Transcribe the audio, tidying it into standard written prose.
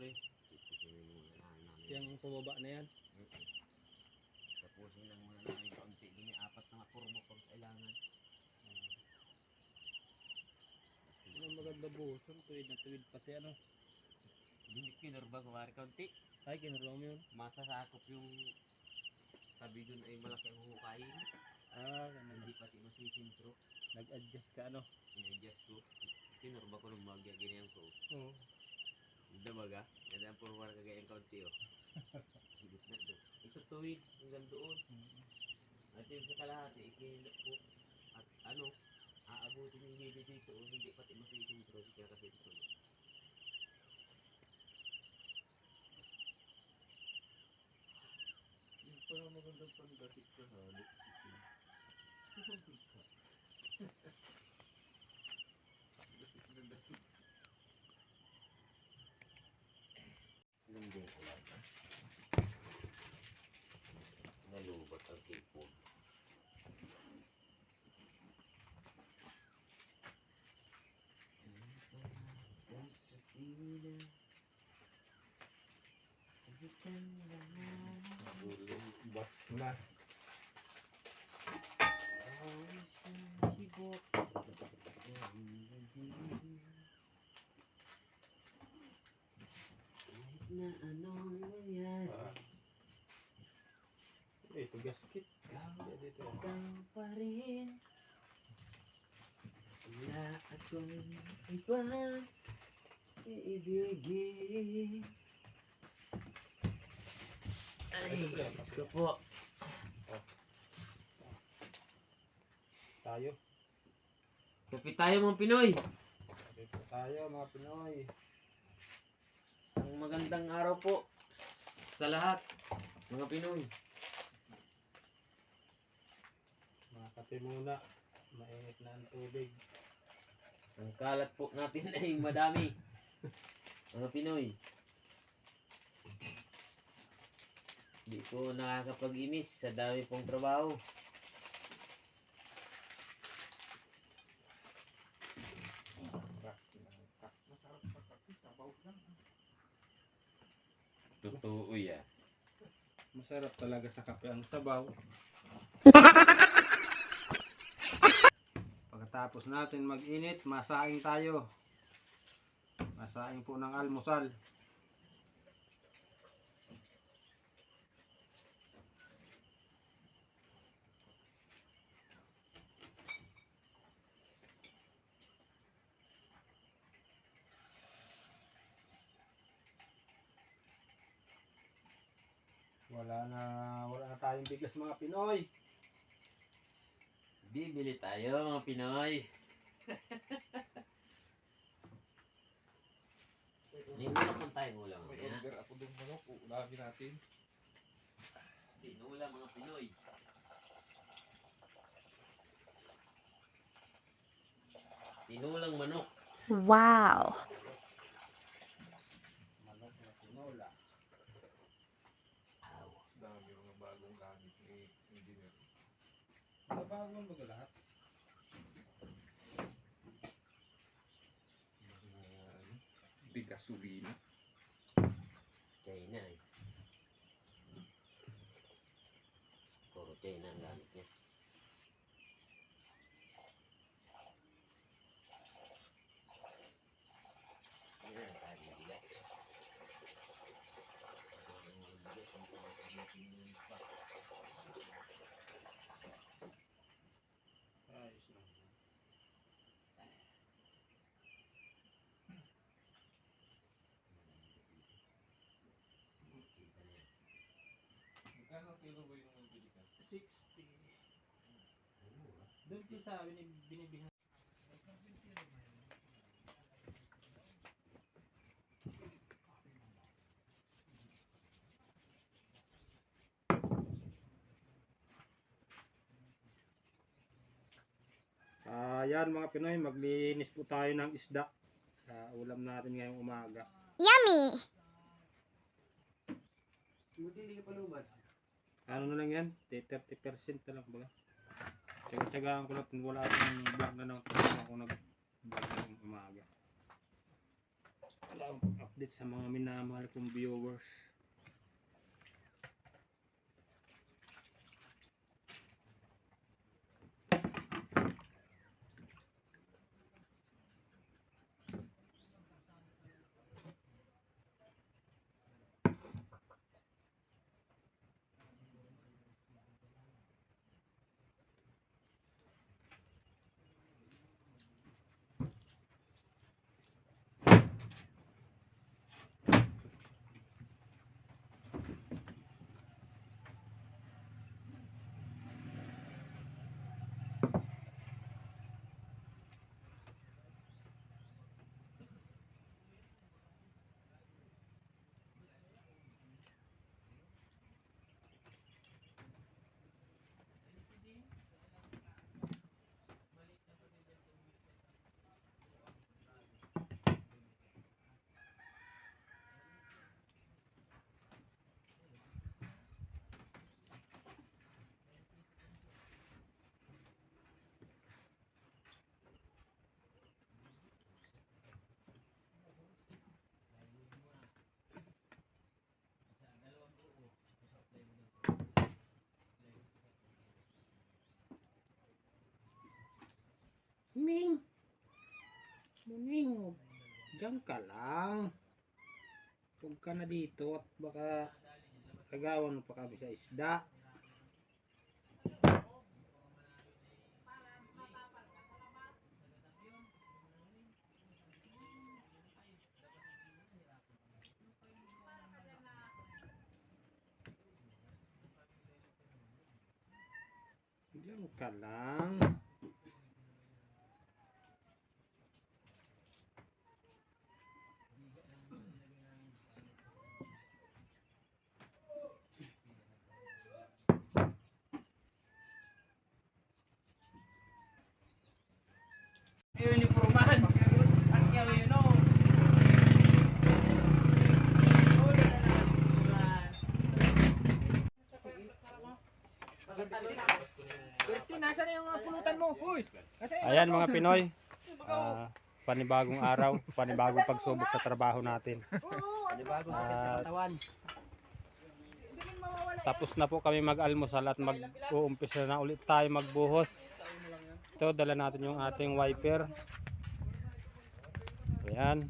eh. Yung pababa na yan. Tapusin lang muna namin kaunti. Dini, 4 na kurbo pang kailangan. Ano maganda buhos. Tuwid na tuwid pati ano. Dini, kinurba kumari kaunti. Ay, kinurba mo yun. Masasakop yung tabi dun ay malaki ang hukayin. Ganun. Hindi pati masisintro. Nag-adjust ka ano. I-adjust ko. Kinurba ko ng bagya. Ganyan ko. Oo. Ganda baga. Ganda ang purwar kagayang kaunti oh. Higit na doon. Ito tuwid. Hanggang doon. At yung sa kalahati, ikinilap ko. At ano, aabutin yung hili dito. Hindi pati masisintro. Kaya kasi ito. Yung parang magandang panggatik ka halik. Panggatik ka. Hindi ko lang. Nalubat ang keyboard. Bak na. Na anong nangyari? Ito gasket. Dito. Ikaw pa rin. Wala akong ibang iibigin. Ay, Diyos ko po. Tayo. Kapi tayo mga Pinoy. Dito tayo mga Pinoy. Ang magandang araw po sa lahat mga Pinoy. Mga kape muna. Mainit na ang tubig. Ang kalat po natin ay madami mga Pinoy. Hindi po nakakapag-inis sa dami pong trabaho. Totoo yan. Masarap talaga sa kape ang sabaw. Pagkatapos natin mag-init, masaing tayo. Masaing po ng almusal. Wala na tayong bigas mga Pinoy. Bibili tayo mga Pinoy. Ninulang man tayo ulam. May order ako doon manok, uulamin natin. Tinulang mga Pinoy. Tinulang manok. Wow! Manok na tinola. Aw. Dami mga bagong gamit ni engineer. Nabagon ba lahat? Bigas subina. China eh. Puro China ang gamit niya. Ayan, tayo mabigat. Ayos lang. Magkano kilo ba yung nabili ka? 60. Doon po sa binibihan. Yan mga Pinoy, maglinis po tayo ng isda sa ulam natin ngayong umaga. Yummy! Hindi ka palubad. Ano na lang yan? 30% na lang ba? Tsaga-tsagaan ko natin, wala akong vlog na nang ako nag-vlog ngayong umaga. Wala akong update natin sa mga minamahal kong viewers. Ming! Muning! Diyan ka lang. Huwag ka na dito at baka agawan mo pa kami sa isda. Diyan ka lang. Uniforman. Ang kaya yun o. Nasa na yung pulutan mo? Uy! Ayan mga Pinoy. Panibagong araw, panibagong pagsubok sa trabaho natin. Bago sakit sa katawan. Tapos na po kami mag-almusal at mag-uumpisa na ulit tayo magbuhos. Ito, dala natin yung ating wiper. Ayan.